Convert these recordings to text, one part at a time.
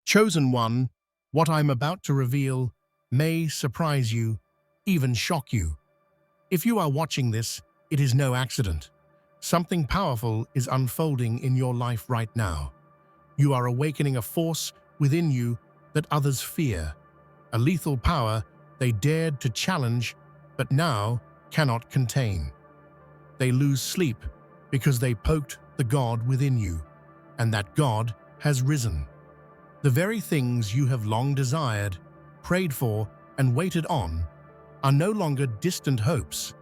Chosen One, what I'm about to reveal may surprise you, even shock you. If you are watching this, it is no accident. Something powerful is unfolding in your life right now. You are awakening a force within you that others fear, a lethal power they dared to challenge but now cannot contain. They lose sleep because they poked the God within you, and that God has risen. The very things you have long desired, prayed for, and waited on are no longer distant hopes.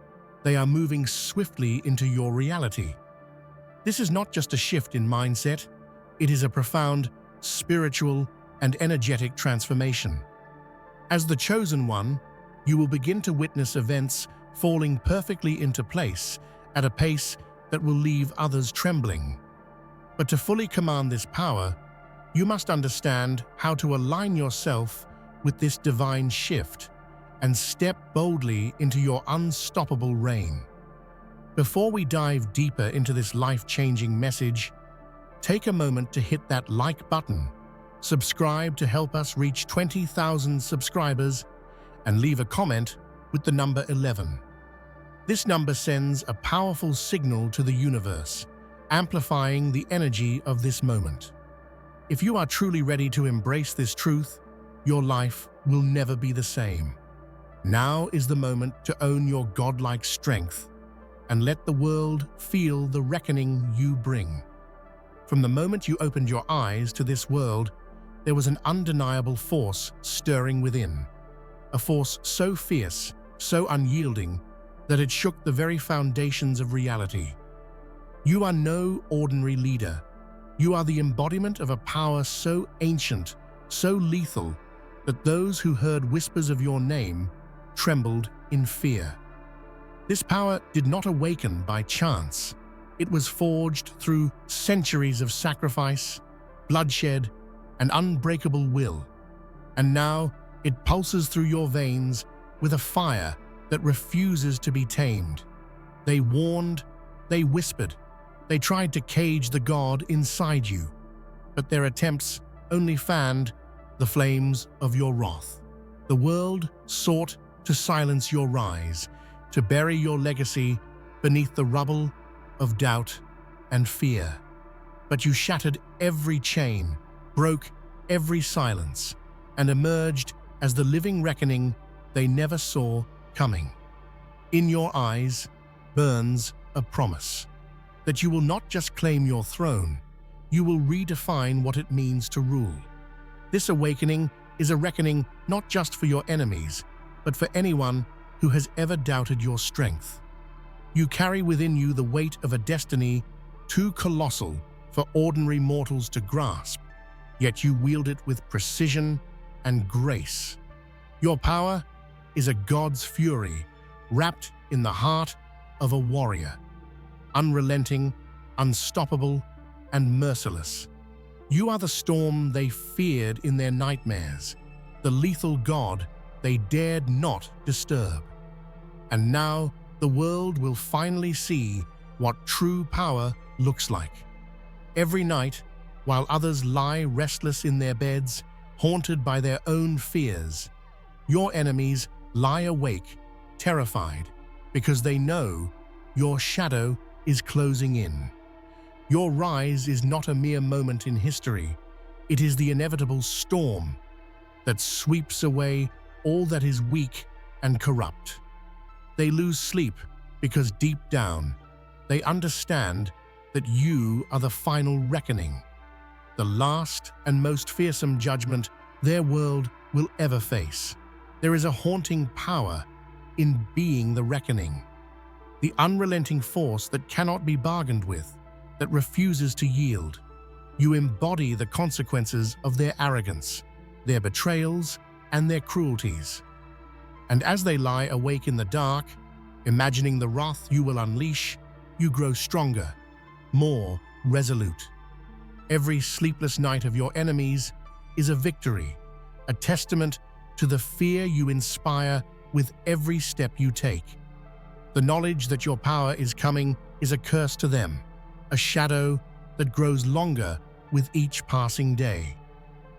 They are moving swiftly into your reality. This is not just a shift in mindset, it is a profound spiritual and energetic transformation. As the Chosen One, you will begin to witness events falling perfectly into place at a pace that will leave others trembling. But to fully command this power, you must understand how to align yourself with this divine shift and step boldly into your unstoppable reign. Before we dive deeper into this life-changing message, take a moment to hit that like button, subscribe to help us reach 20,000 subscribers, and leave a comment with the number 11. This number sends a powerful signal to the universe, amplifying the energy of this moment. If you are truly ready to embrace this truth, your life will never be the same. Now is the moment to own your godlike strength and let the world feel the reckoning you bring. From the moment you opened your eyes to this world, there was an undeniable force stirring within. A force so fierce, so unyielding, that it shook the very foundations of reality. You are no ordinary leader. You are the embodiment of a power so ancient, so lethal, that those who heard whispers of your name trembled in fear. This power did not awaken by chance. It was forged through centuries of sacrifice, bloodshed, and unbreakable will. And now it pulses through your veins with a fire that refuses to be tamed. They warned, they whispered, they tried to cage the God inside you, but their attempts only fanned the flames of your wrath. The world sought to silence your rise, to bury your legacy beneath the rubble of doubt and fear. But you shattered every chain, broke every silence, and emerged as the living reckoning they never saw coming. In your eyes burns a promise that you will not just claim your throne, you will redefine what it means to rule. This awakening is a reckoning not just for your enemies, but for anyone who has ever doubted your strength. You carry within you the weight of a destiny too colossal for ordinary mortals to grasp, yet you wield it with precision and grace. Your power is a god's fury wrapped in the heart of a warrior, unrelenting, unstoppable, and merciless. You are the storm they feared in their nightmares, the lethal god they dared not disturb. And now the world will finally see what true power looks like. Every night, while others lie restless in their beds, haunted by their own fears, your enemies lie awake, terrified, because they know your shadow is closing in. Your rise is not a mere moment in history. It is the inevitable storm that sweeps away all that is weak and corrupt. They lose sleep because deep down, they understand that you are the final reckoning, the last and most fearsome judgment their world will ever face. There is a haunting power in being the reckoning, the unrelenting force that cannot be bargained with, that refuses to yield. You embody the consequences of their arrogance, their betrayals, and their cruelties. And as they lie awake in the dark, imagining the wrath you will unleash, you grow stronger, more resolute. Every sleepless night of your enemies is a victory, a testament to the fear you inspire with every step you take. The knowledge that your power is coming is a curse to them, a shadow that grows longer with each passing day.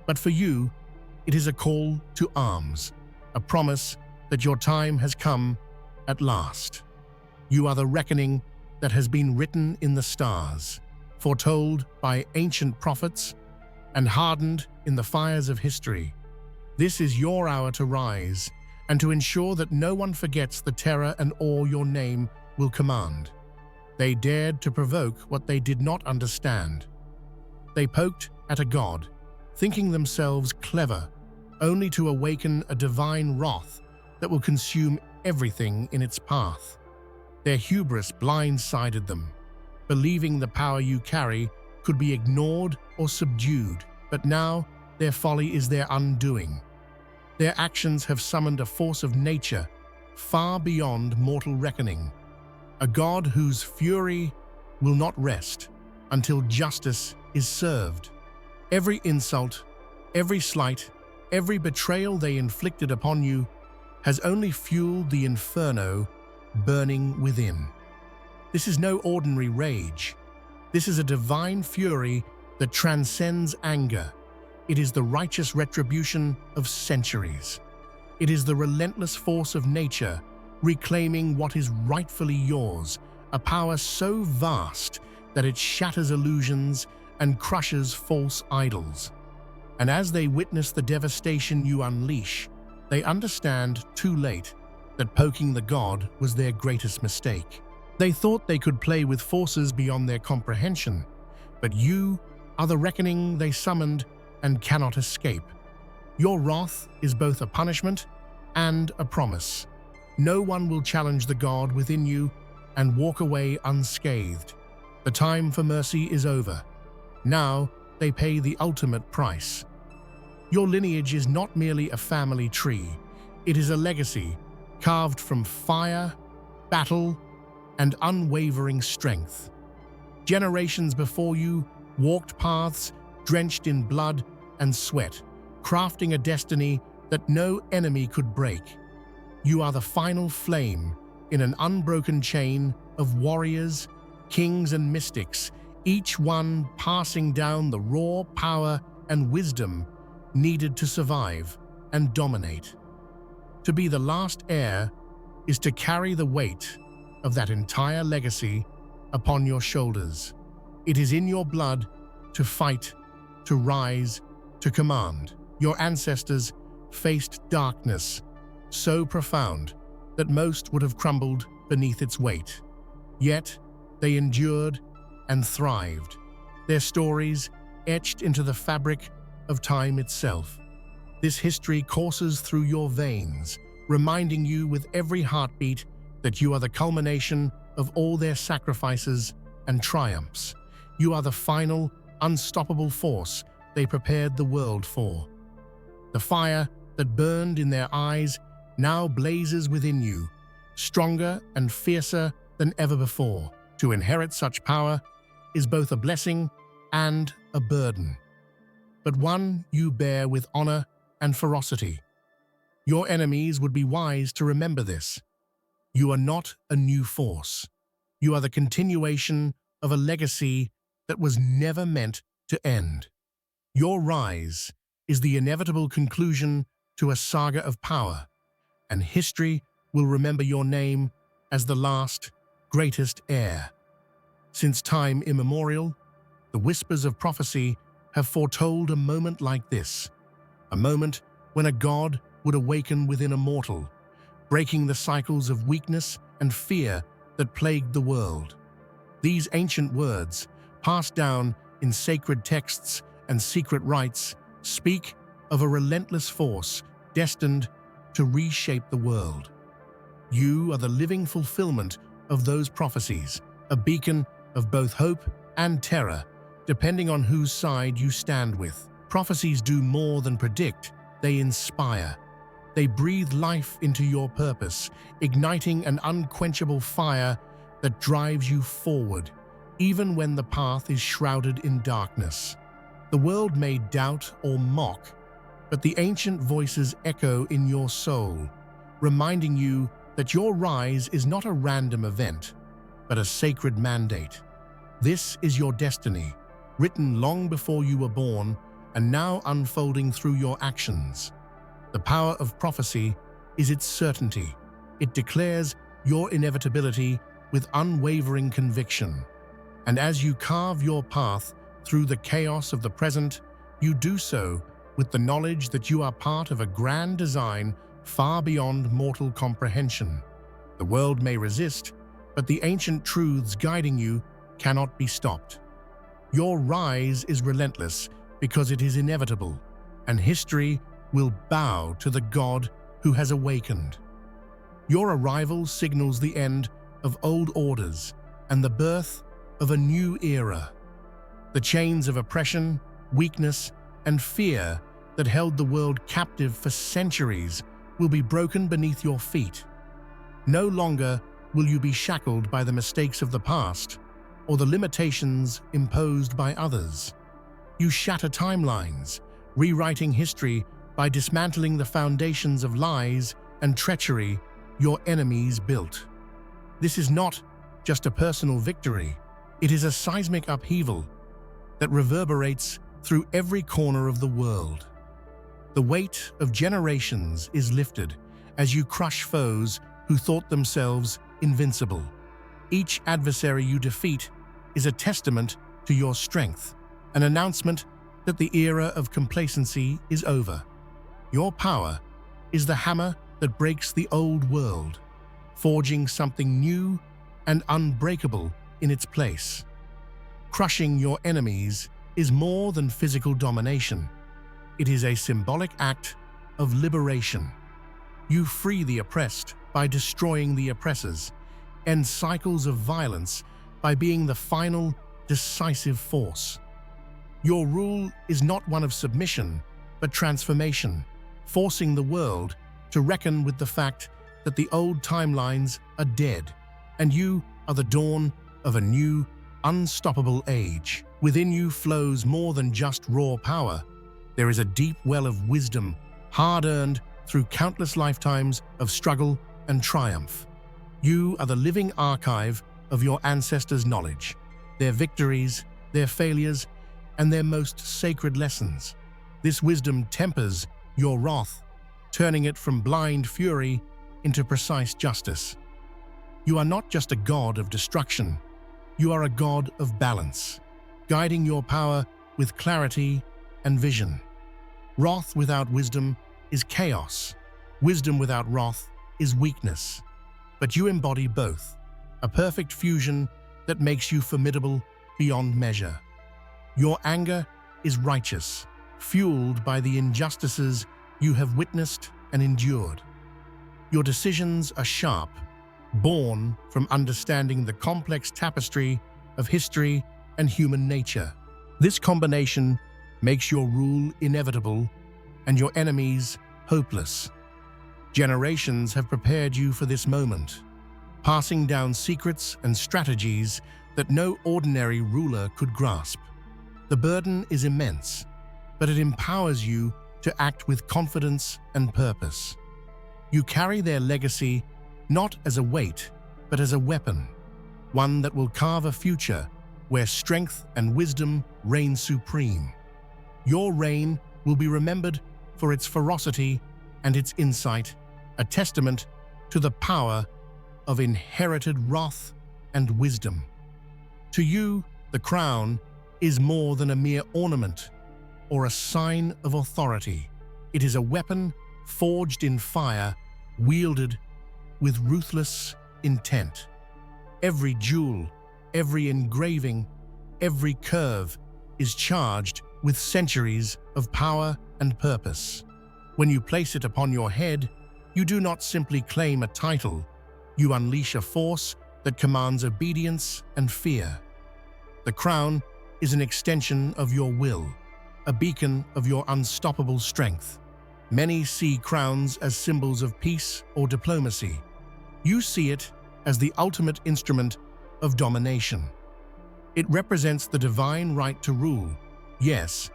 But for you, it is a call to arms, a promise that your time has come at last. You are the reckoning that has been written in the stars, foretold by ancient prophets, and hardened in the fires of history. This is your hour to rise, and to ensure that no one forgets the terror and awe your name will command. They dared to provoke what they did not understand. They poked at a god, thinking themselves clever, only to awaken a divine wrath that will consume everything in its path. Their hubris blindsided them, believing the power you carry could be ignored or subdued, but now their folly is their undoing. Their actions have summoned a force of nature far beyond mortal reckoning, a god whose fury will not rest until justice is served. Every insult, every slight, every betrayal they inflicted upon you has only fueled the inferno burning within. This is no ordinary rage. This is a divine fury that transcends anger. It is the righteous retribution of centuries. It is the relentless force of nature reclaiming what is rightfully yours, a power so vast that it shatters illusions and crushes false idols. And as they witness the devastation you unleash, they understand too late that poking the god was their greatest mistake. They thought they could play with forces beyond their comprehension, but you are the reckoning they summoned and cannot escape. Your wrath is both a punishment and a promise. No one will challenge the god within you and walk away unscathed. The time for mercy is over. Now they pay the ultimate price. Your lineage is not merely a family tree. It is a legacy carved from fire, battle, and unwavering strength. Generations before you walked paths drenched in blood and sweat, crafting a destiny that no enemy could break. You are the final flame in an unbroken chain of warriors, kings, and mystics, each one passing down the raw power and wisdom needed to survive and dominate. To be the last heir is to carry the weight of that entire legacy upon your shoulders. It is in your blood to fight, to rise, to command. Your ancestors faced darkness so profound that most would have crumbled beneath its weight. Yet they endured and thrived, their stories etched into the fabric of time itself. This history courses through your veins, reminding you with every heartbeat that you are the culmination of all their sacrifices and triumphs. You are the final, unstoppable force they prepared the world for. The fire that burned in their eyes now blazes within you, stronger and fiercer than ever before. To inherit such power is both a blessing and a burden, but one you bear with honor and ferocity. Your enemies would be wise to remember this. You are not a new force. You are the continuation of a legacy that was never meant to end. Your rise is the inevitable conclusion to a saga of power, and history will remember your name as the last, greatest heir. Since time immemorial, the whispers of prophecy have foretold a moment like this, a moment when a god would awaken within a mortal, breaking the cycles of weakness and fear that plagued the world. These ancient words, passed down in sacred texts and secret rites, speak of a relentless force destined to reshape the world. You are the living fulfillment of those prophecies, a beacon of both hope and terror, depending on whose side you stand with. Prophecies do more than predict, they inspire. They breathe life into your purpose, igniting an unquenchable fire that drives you forward, even when the path is shrouded in darkness. The world may doubt or mock, but the ancient voices echo in your soul, reminding you that your rise is not a random event, but a sacred mandate. This is your destiny, written long before you were born and now unfolding through your actions. The power of prophecy is its certainty. It declares your inevitability with unwavering conviction. And as you carve your path through the chaos of the present, you do so with the knowledge that you are part of a grand design far beyond mortal comprehension. The world may resist, but the ancient truths guiding you cannot be stopped. Your rise is relentless because it is inevitable, and history will bow to the God who has awakened. Your arrival signals the end of old orders and the birth of a new era. The chains of oppression, weakness, and fear that held the world captive for centuries will be broken beneath your feet. No longer will you be shackled by the mistakes of the past or the limitations imposed by others. You shatter timelines, rewriting history by dismantling the foundations of lies and treachery your enemies built. This is not just a personal victory, it is a seismic upheaval that reverberates through every corner of the world. The weight of generations is lifted as you crush foes who thought themselves invincible. Each adversary you defeat is a testament to your strength, an announcement that the era of complacency is over. Your power is the hammer that breaks the old world, forging something new and unbreakable in its place. Crushing your enemies is more than physical domination. It is a symbolic act of liberation. You free the oppressed by destroying the oppressors, end cycles of violence by being the final, decisive force. Your rule is not one of submission, but transformation, forcing the world to reckon with the fact that the old timelines are dead, and you are the dawn of a new, unstoppable age. Within you flows more than just raw power. There is a deep well of wisdom, hard-earned through countless lifetimes of struggle and triumph. You are the living archive of your ancestors' knowledge, their victories, their failures, and their most sacred lessons. This wisdom tempers your wrath, turning it from blind fury into precise justice. You are not just a god of destruction, you are a god of balance, guiding your power with clarity and vision. Wrath without wisdom is chaos. Wisdom without wrath is weakness. But you embody both, a perfect fusion that makes you formidable beyond measure. Your anger is righteous, fueled by the injustices you have witnessed and endured. Your decisions are sharp, born from understanding the complex tapestry of history and human nature. This combination makes your rule inevitable and your enemies hopeless. Generations have prepared you for this moment, passing down secrets and strategies that no ordinary ruler could grasp. The burden is immense, but it empowers you to act with confidence and purpose. You carry their legacy not as a weight, but as a weapon, one that will carve a future where strength and wisdom reign supreme. Your reign will be remembered for its ferocity and its insight, a testament to the power of inherited wrath and wisdom. To you, the crown is more than a mere ornament or a sign of authority. It is a weapon forged in fire, wielded with ruthless intent. Every jewel, every engraving, every curve is charged with centuries of power and purpose. When you place it upon your head, you do not simply claim a title, you unleash a force that commands obedience and fear. The crown is an extension of your will, a beacon of your unstoppable strength. Many see crowns as symbols of peace or diplomacy. You see it as the ultimate instrument of domination. It represents the divine right to rule, yes,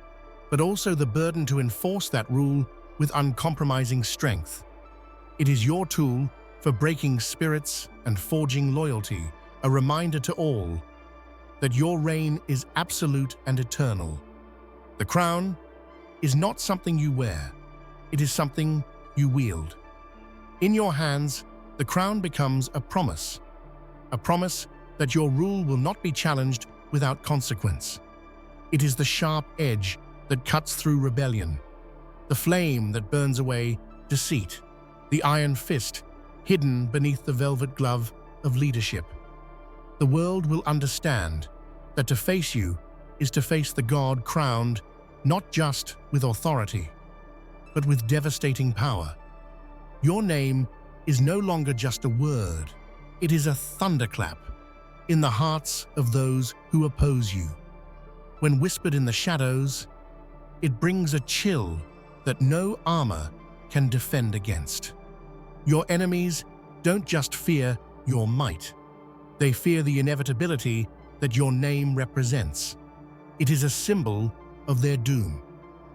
but also the burden to enforce that rule with uncompromising strength. It is your tool for breaking spirits and forging loyalty, a reminder to all that your reign is absolute and eternal. The crown is not something you wear. It is something you wield. In your hands, the crown becomes a promise that your rule will not be challenged without consequence. It is the sharp edge that cuts through rebellion, the flame that burns away deceit, the iron fist hidden beneath the velvet glove of leadership. The world will understand that to face you is to face the God crowned not just with authority, but with devastating power. Your name is no longer just a word, it is a thunderclap in the hearts of those who oppose you. When whispered in the shadows, it brings a chill that no armor can defend against. Your enemies don't just fear your might, they fear the inevitability that your name represents. It is a symbol of their doom,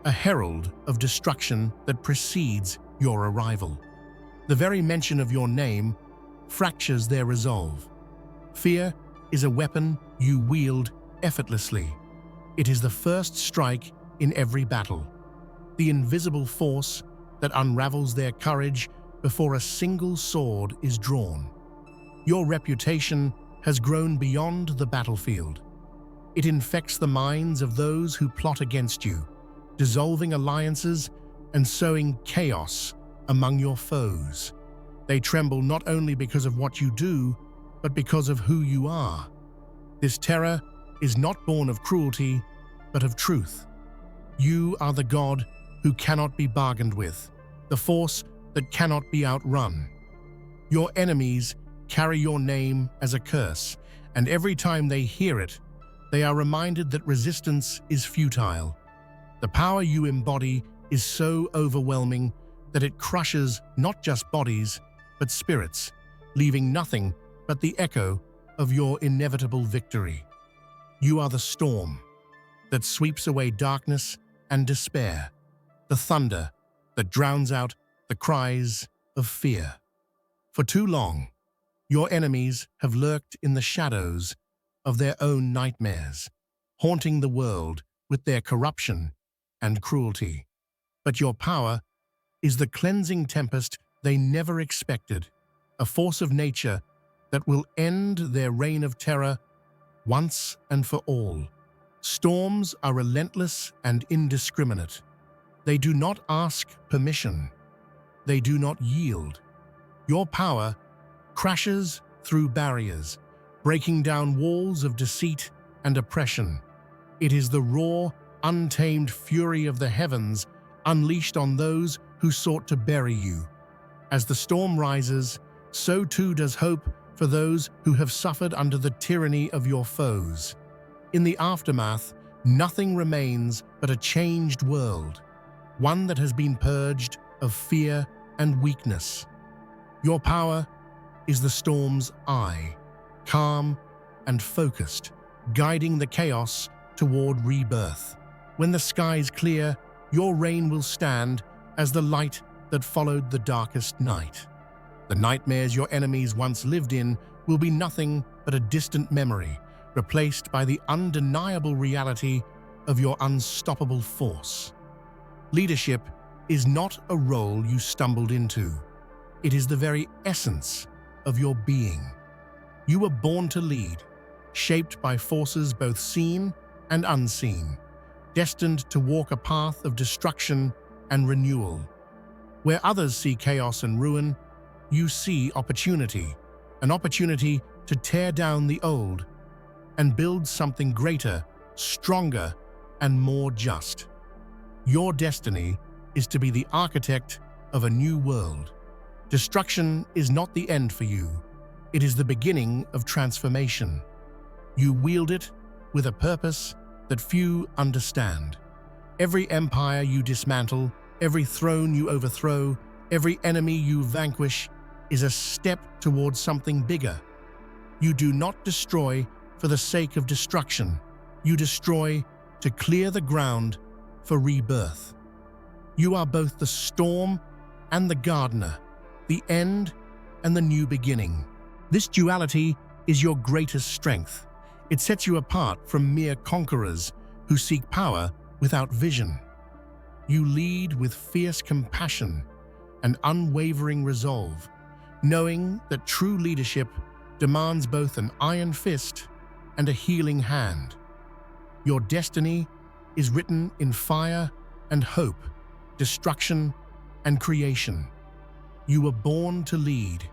a herald of destruction that precedes your arrival. The very mention of your name fractures their resolve. Fear is a weapon you wield effortlessly. It is the first strike in every battle, the invisible force that unravels their courage before a single sword is drawn. Your reputation has grown beyond the battlefield. It infects the minds of those who plot against you, dissolving alliances and sowing chaos among your foes. They tremble not only because of what you do, but because of who you are. This terror is not born of cruelty, but of truth. You are the God who cannot be bargained with, the force that cannot be outrun. Your enemies carry your name as a curse, and every time they hear it, they are reminded that resistance is futile. The power you embody is so overwhelming that it crushes not just bodies, but spirits, leaving nothing but the echo of your inevitable victory. You are the storm that sweeps away darkness and despair, the thunder that drowns out the cries of fear. For too long, your enemies have lurked in the shadows of their own nightmares, haunting the world with their corruption and cruelty. But your power is the cleansing tempest they never expected, a force of nature that will end their reign of terror once and for all. Storms are relentless and indiscriminate. They do not ask permission. They do not yield. Your power crashes through barriers, breaking down walls of deceit and oppression. It is the raw, untamed fury of the heavens unleashed on those who sought to bury you. As the storm rises, so too does hope for those who have suffered under the tyranny of your foes. In the aftermath, nothing remains but a changed world, one that has been purged of fear and weakness. Your power is the storm's eye, calm and focused, guiding the chaos toward rebirth. When the skies clear, your reign will stand as the light that followed the darkest night. The nightmares your enemies once lived in will be nothing but a distant memory, replaced by the undeniable reality of your unstoppable force. Leadership is not a role you stumbled into. It is the very essence of your being. You were born to lead, shaped by forces both seen and unseen, destined to walk a path of destruction and renewal. Where others see chaos and ruin, you see opportunity, an opportunity to tear down the old and build something greater, stronger, and more just. Your destiny is to be the architect of a new world. Destruction is not the end for you. It is the beginning of transformation. You wield it with a purpose that few understand. Every empire you dismantle, every throne you overthrow, every enemy you vanquish is a step towards something bigger. You do not destroy for the sake of destruction. You destroy to clear the ground for rebirth. You are both the storm and the gardener, the end and the new beginning. This duality is your greatest strength. It sets you apart from mere conquerors who seek power without vision. You lead with fierce compassion and unwavering resolve, knowing that true leadership demands both an iron fist and a healing hand. Your destiny is written in fire and hope, destruction and creation. You were born to lead,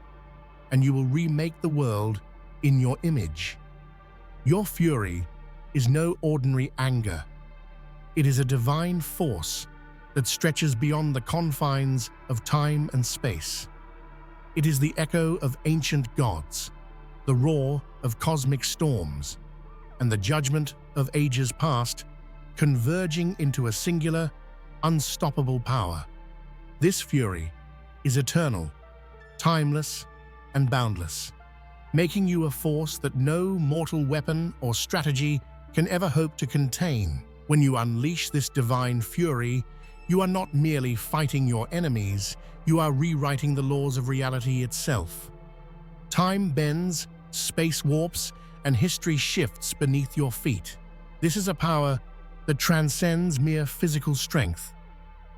and you will remake the world in your image. Your fury is no ordinary anger. It is a divine force that stretches beyond the confines of time and space. It is the echo of ancient gods, the roar of cosmic storms, and the judgment of ages past, converging into a singular, unstoppable power. This fury is eternal, timeless, and boundless, making you a force that no mortal weapon or strategy can ever hope to contain. When you unleash this divine fury, you are not merely fighting your enemies, you are rewriting the laws of reality itself. Time bends, space warps, and history shifts beneath your feet. This is a power that transcends mere physical strength.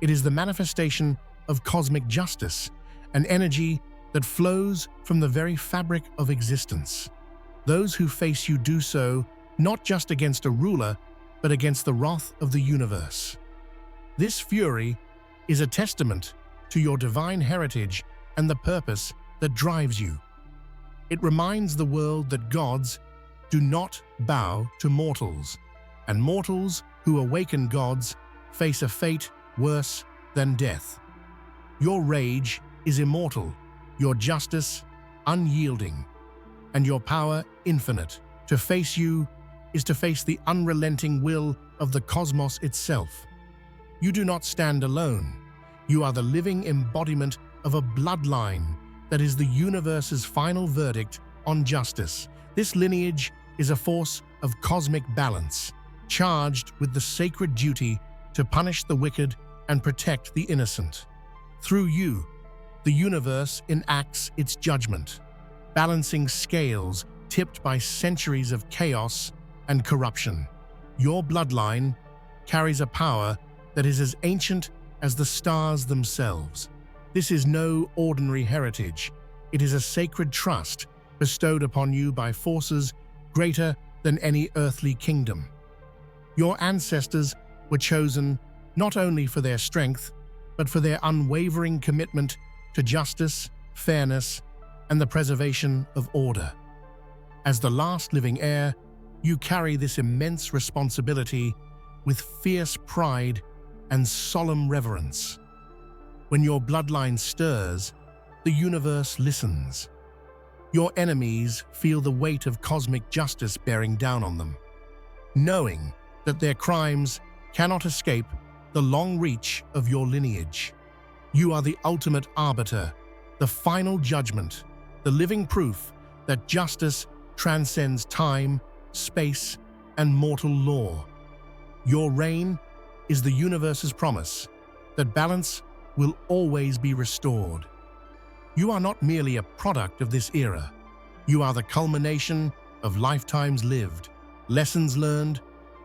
It is the manifestation of cosmic justice, an energy that flows from the very fabric of existence. Those who face you do so not just against a ruler, but against the wrath of the universe. This fury is a testament to your divine heritage and the purpose that drives you. It reminds the world that gods do not bow to mortals, and mortals who awaken gods face a fate worse than death. Your rage is immortal, your justice unyielding, and your power infinite. To face you is to face the unrelenting will of the cosmos itself. You do not stand alone. You are the living embodiment of a bloodline that is the universe's final verdict on justice. This lineage is a force of cosmic balance, charged with the sacred duty to punish the wicked and protect the innocent. Through you, the universe enacts its judgment, balancing scales tipped by centuries of chaos and corruption. Your bloodline carries a power that is as ancient as the stars themselves. This is no ordinary heritage. It is a sacred trust bestowed upon you by forces greater than any earthly kingdom. Your ancestors were chosen not only for their strength, but for their unwavering commitment to justice, fairness, and the preservation of order. As the last living heir, you carry this immense responsibility with fierce pride and solemn reverence. When your bloodline stirs, the universe listens. Your enemies feel the weight of cosmic justice bearing down on them, knowing that their crimes cannot escape the long reach of your lineage. You are the ultimate arbiter, the final judgment, the living proof that justice transcends time, space, and mortal law. Your reign is the universe's promise that balance will always be restored. You are not merely a product of this era. You are the culmination of lifetimes lived, lessons learned,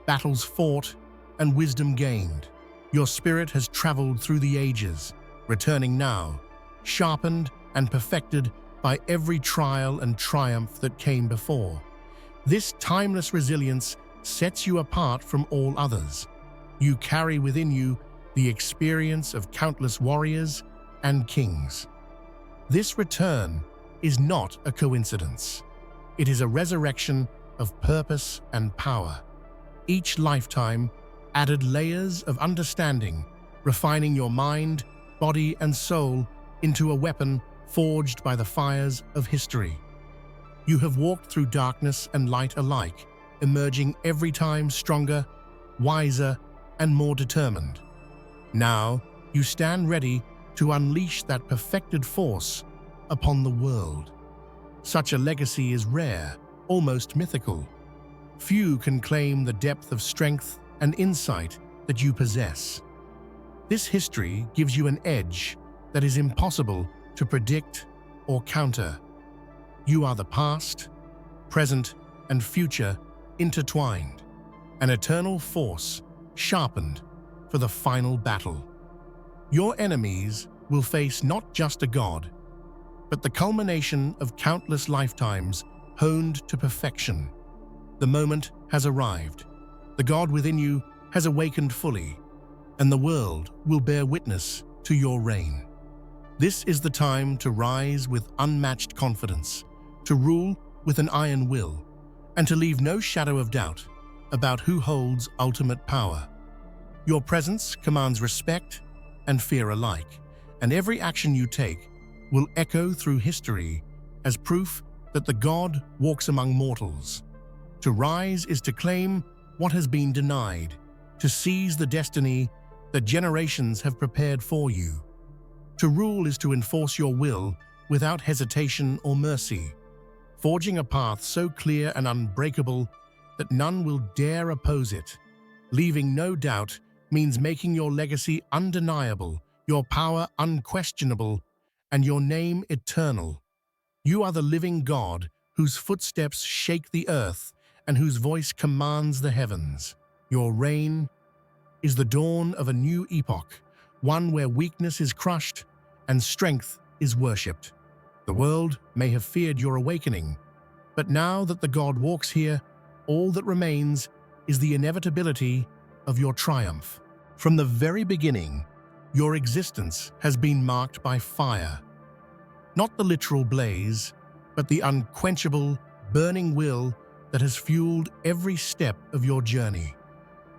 battles fought, and wisdom gained. Your spirit has traveled through the ages, returning now, sharpened and perfected by every trial and triumph that came before. This timeless resilience sets you apart from all others. You carry within you the experience of countless warriors and kings. This return is not a coincidence. It is a resurrection of purpose and power. Each lifetime added layers of understanding, refining your mind, body, and soul into a weapon forged by the fires of history. You have walked through darkness and light alike, emerging every time stronger, wiser, and more determined. Now, you stand ready to unleash that perfected force upon the world. Such a legacy is rare, almost mythical. Few can claim the depth of strength and insight that you possess. This history gives you an edge that is impossible to predict or counter. You are the past, present, and future intertwined, an eternal force sharpened for the final battle. Your enemies will face not just a god, but the culmination of countless lifetimes honed to perfection. The moment has arrived. The god within you has awakened fully, and the world will bear witness to your reign. This is the time to rise with unmatched confidence, to rule with an iron will, and to leave no shadow of doubt about who holds ultimate power. Your presence commands respect and fear alike, and every action you take will echo through history as proof that the god walks among mortals. To rise is to claim what has been denied, to seize the destiny that generations have prepared for you. To rule is to enforce your will without hesitation or mercy, forging a path so clear and unbreakable that none will dare oppose it. Leaving no doubt means making your legacy undeniable, your power unquestionable, and your name eternal. You are the living God whose footsteps shake the earth and whose voice commands the heavens. Your reign is the dawn of a new epoch, one where weakness is crushed and strength is worshipped. The world may have feared your awakening, but now that the god walks here, all that remains is the inevitability of your triumph. From the very beginning, your existence has been marked by fire. Not the literal blaze, but the unquenchable, burning will that has fueled every step of your journey.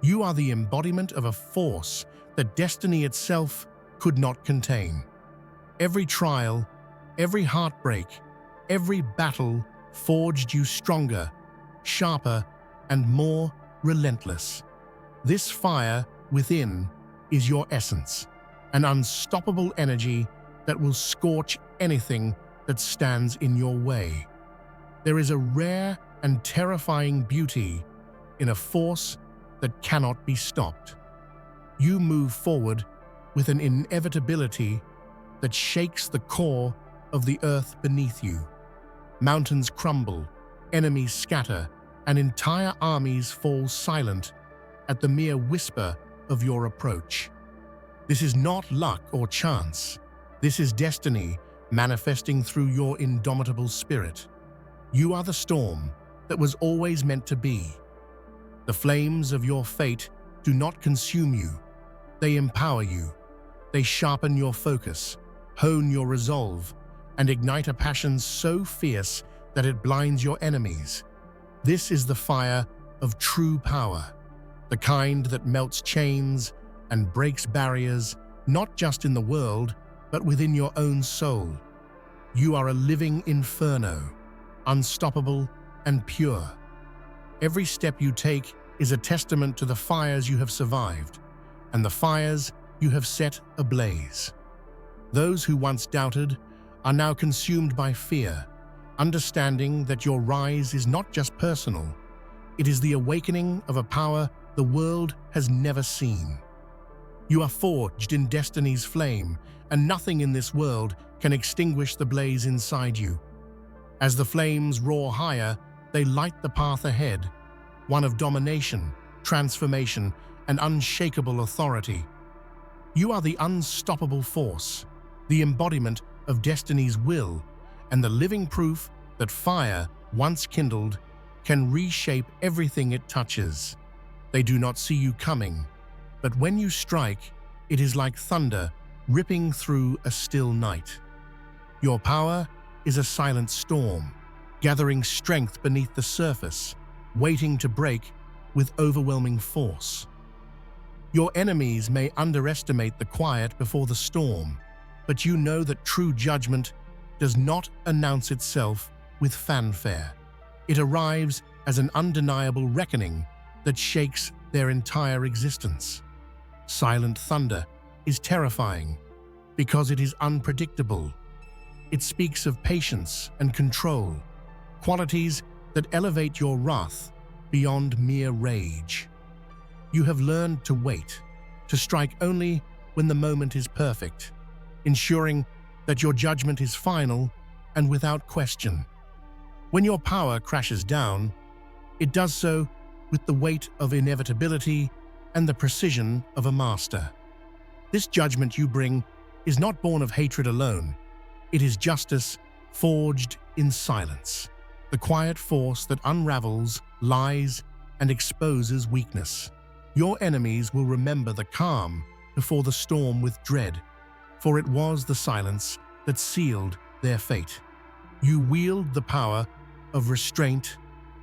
You are the embodiment of a force that destiny itself could not contain. Every trial, every heartbreak, every battle forged you stronger, sharper, and more relentless. This fire within is your essence, an unstoppable energy that will scorch anything that stands in your way. There is a rare and terrifying beauty in a force that cannot be stopped. You move forward with an inevitability that shakes the core of the earth beneath you. Mountains crumble, enemies scatter, and entire armies fall silent at the mere whisper of your approach. This is not luck or chance. This is destiny manifesting through your indomitable spirit. You are the storm that was always meant to be. The flames of your fate do not consume you. They empower you. They sharpen your focus, hone your resolve, and ignite a passion so fierce that it blinds your enemies. This is the fire of true power, the kind that melts chains and breaks barriers, not just in the world, but within your own soul. You are a living inferno, unstoppable and pure. Every step you take is a testament to the fires you have survived and the fires you have set ablaze. Those who once doubted are now consumed by fear, understanding that your rise is not just personal, it is the awakening of a power the world has never seen. You are forged in destiny's flame, and nothing in this world can extinguish the blaze inside you. As the flames roar higher, they light the path ahead, one of domination, transformation, and unshakable authority. You are the unstoppable force, the embodiment of destiny's will, and the living proof that fire, once kindled, can reshape everything it touches. They do not see you coming, but when you strike, it is like thunder ripping through a still night. Your power is a silent storm, gathering strength beneath the surface, waiting to break with overwhelming force. Your enemies may underestimate the quiet before the storm, but you know that true judgment does not announce itself with fanfare. It arrives as an undeniable reckoning that shakes their entire existence. Silent thunder is terrifying because it is unpredictable. It speaks of patience and control, qualities that elevate your wrath beyond mere rage. You have learned to wait, to strike only when the moment is perfect, ensuring that your judgment is final and without question. When your power crashes down, it does so with the weight of inevitability and the precision of a master. This judgment you bring is not born of hatred alone. It is justice forged in silence, the quiet force that unravels lies and exposes weakness. Your enemies will remember the calm before the storm with dread, for it was the silence that sealed their fate. You wield the power of restraint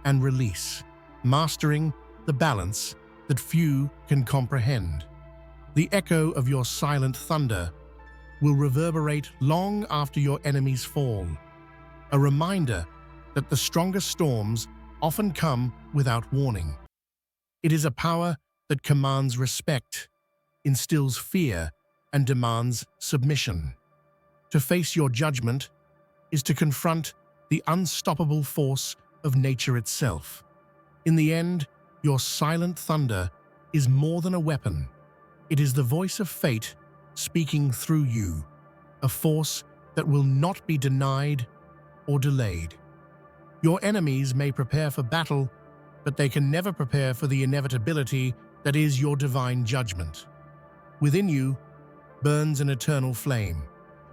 and release, mastering the balance that few can comprehend. The echo of your silent thunder will reverberate long after your enemies fall, a reminder that the strongest storms often come without warning. It is a power that commands respect, instills fear, and demands submission. To face your judgment is to confront the unstoppable force of nature itself. In the end, your silent thunder is more than a weapon. It is the voice of fate speaking through you, a force that will not be denied or delayed. Your enemies may prepare for battle, but they can never prepare for the inevitability that is your divine judgment. Within you burns an eternal flame,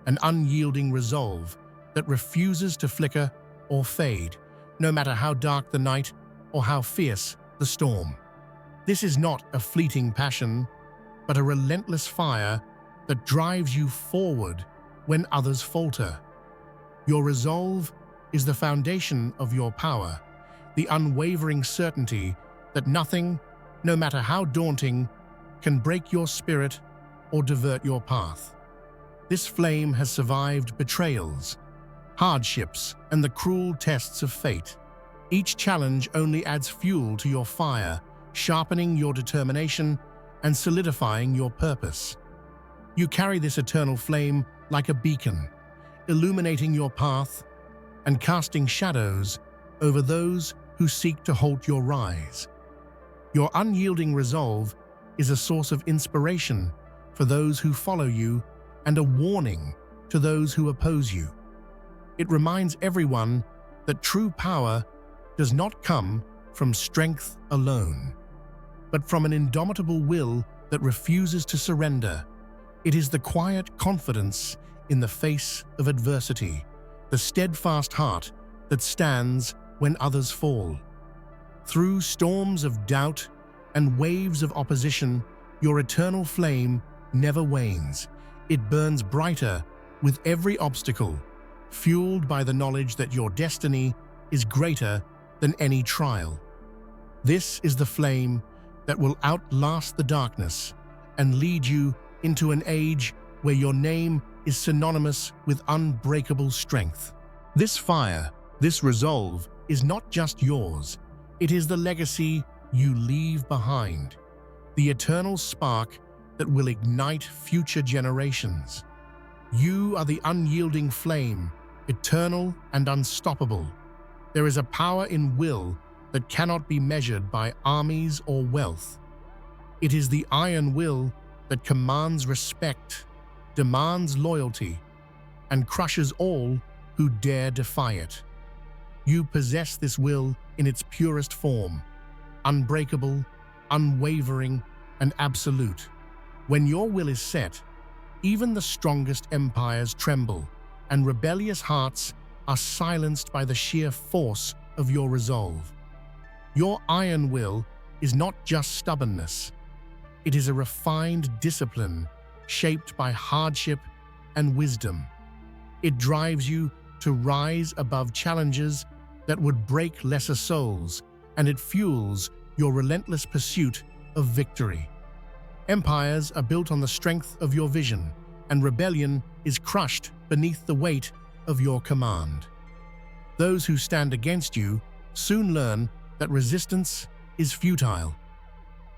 an unyielding resolve that refuses to flicker or fade, no matter how dark the night or how fierce the storm. This is not a fleeting passion, but a relentless fire that drives you forward when others falter. Your resolve is the foundation of your power, the unwavering certainty that nothing, no matter how daunting, can break your spirit or divert your path. This flame has survived betrayals, hardships, and the cruel tests of fate. Each challenge only adds fuel to your fire, sharpening your determination and solidifying your purpose. You carry this eternal flame like a beacon, illuminating your path and casting shadows over those who seek to halt your rise. Your unyielding resolve is a source of inspiration for those who follow you and a warning to those who oppose you. It reminds everyone that true power does not come from strength alone, but from an indomitable will that refuses to surrender. It is the quiet confidence in the face of adversity, the steadfast heart that stands when others fall. Through storms of doubt and waves of opposition, your eternal flame never wanes. It burns brighter with every obstacle, fueled by the knowledge that your destiny is greater than any trial. This is the flame that will outlast the darkness and lead you into an age where your name is synonymous with unbreakable strength. This fire, this resolve, is not just yours. It is the legacy you leave behind, the eternal spark that will ignite future generations. You are the unyielding flame, eternal and unstoppable. There is a power in will that cannot be measured by armies or wealth. It is the iron will that commands respect, demands loyalty, and crushes all who dare defy it. You possess this will in its purest form, unbreakable, unwavering, and absolute. When your will is set, even the strongest empires tremble, and rebellious hearts are silenced by the sheer force of your resolve. Your iron will is not just stubbornness. It is a refined discipline shaped by hardship and wisdom. It drives you to rise above challenges that would break lesser souls, and it fuels your relentless pursuit of victory. Empires are built on the strength of your vision, and rebellion is crushed beneath the weight of your command. Those who stand against you soon learn that resistance is futile.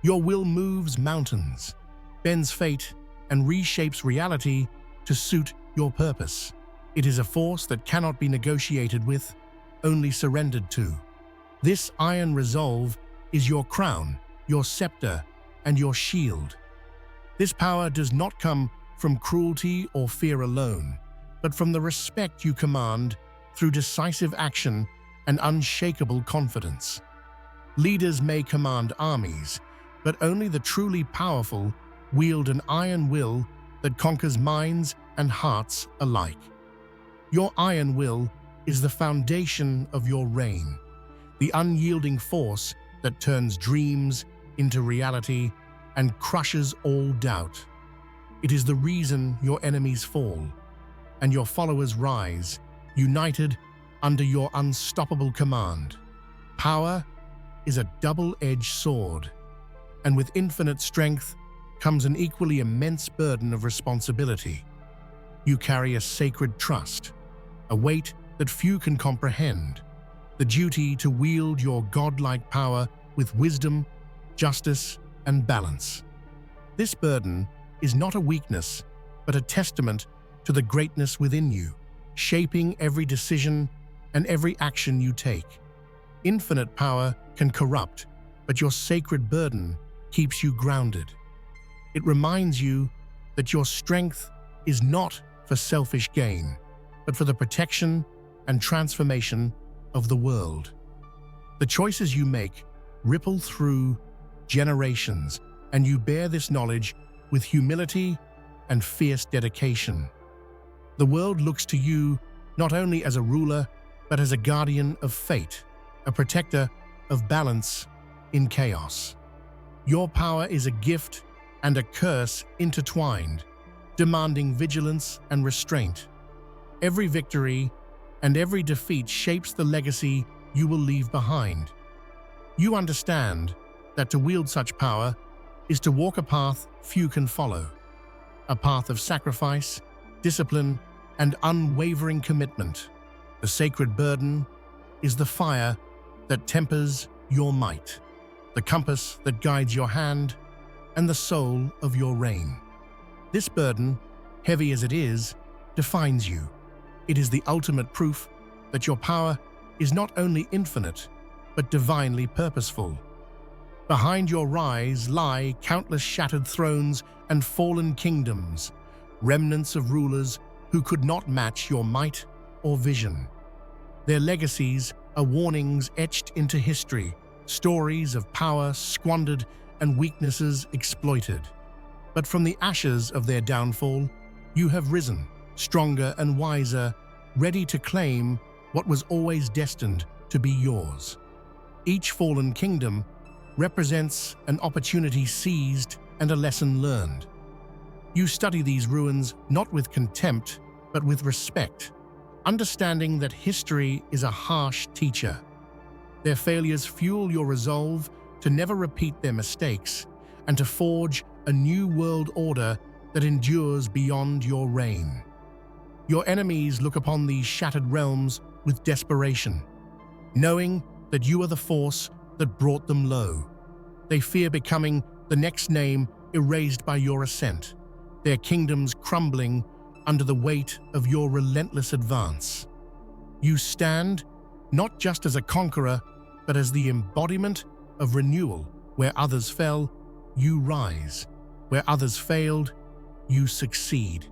Your will moves mountains, bends fate, and reshapes reality to suit your purpose. It is a force that cannot be negotiated with, only surrendered to. This iron resolve is your crown, your scepter, and your shield. This power does not come from cruelty or fear alone, but from the respect you command through decisive action and unshakable confidence. Leaders may command armies, but only the truly powerful wield an iron will that conquers minds and hearts alike. Your iron will is the foundation of your reign, the unyielding force that turns dreams into reality and crushes all doubt. It is the reason your enemies fall and your followers rise, united under your unstoppable command. Power is a double-edged sword, and with infinite strength comes an equally immense burden of responsibility. You carry a sacred trust, a weight that few can comprehend, the duty to wield your godlike power with wisdom, justice, and balance. This burden is not a weakness, but a testament to the greatness within you, shaping every decision and every action you take. Infinite power can corrupt, but your sacred burden keeps you grounded. It reminds you that your strength is not for selfish gain, but for the protection and transformation of the world. The choices you make ripple through generations, and you bear this knowledge with humility and fierce dedication. The world looks to you not only as a ruler, but as a guardian of fate, a protector of balance in chaos. Your power is a gift and a curse intertwined, demanding vigilance and restraint. Every victory and every defeat shapes the legacy you will leave behind. You understand that to wield such power is to walk a path few can follow, a path of sacrifice, discipline, and unwavering commitment. The sacred burden is the fire that tempers your might, the compass that guides your hand, and the soul of your reign. This burden, heavy as it is, defines you. It is the ultimate proof that your power is not only infinite, but divinely purposeful. Behind your rise lie countless shattered thrones and fallen kingdoms, remnants of rulers who could not match your might or vision. Their legacies are warnings etched into history, stories of power squandered and weaknesses exploited. But from the ashes of their downfall, you have risen, stronger and wiser, ready to claim what was always destined to be yours. Each fallen kingdom represents an opportunity seized and a lesson learned. You study these ruins not with contempt, but with respect, understanding that history is a harsh teacher. Their failures fuel your resolve to never repeat their mistakes and to forge a new world order that endures beyond your reign. Your enemies look upon these shattered realms with desperation, knowing that you are the force that brought them low. They fear becoming the next name erased by your ascent, their kingdoms crumbling under the weight of your relentless advance. You stand not just as a conqueror, but as the embodiment of renewal. Where others fell, you rise. Where others failed, you succeed.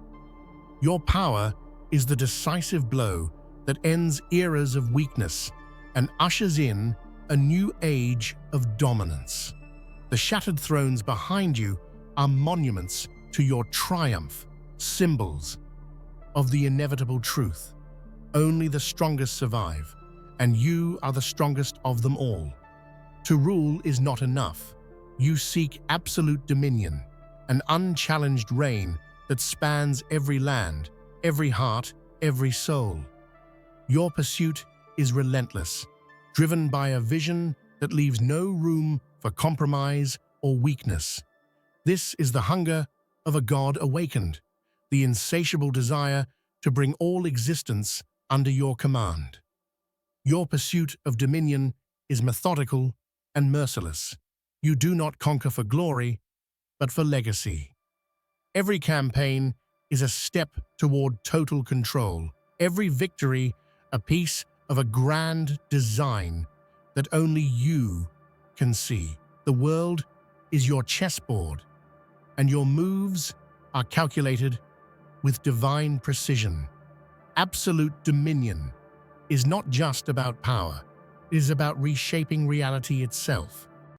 Your power is the decisive blow that ends eras of weakness and ushers in a new age of dominance. The shattered thrones behind you are monuments to your triumph, symbols of the inevitable truth. Only the strongest survive, and you are the strongest of them all. To rule is not enough. You seek absolute dominion, an unchallenged reign that spans every land, every heart, every soul. Your pursuit is relentless, driven by a vision that leaves no room for compromise or weakness. This is the hunger of a god awakened, the insatiable desire to bring all existence under your command. Your pursuit of dominion is methodical and merciless. You do not conquer for glory, but for legacy. Every campaign is a step toward total control. Every victory, a piece of a grand design that only you can see. The world is your chessboard, and your moves are calculated with divine precision. Absolute dominion is not just about power. It is about reshaping reality itself.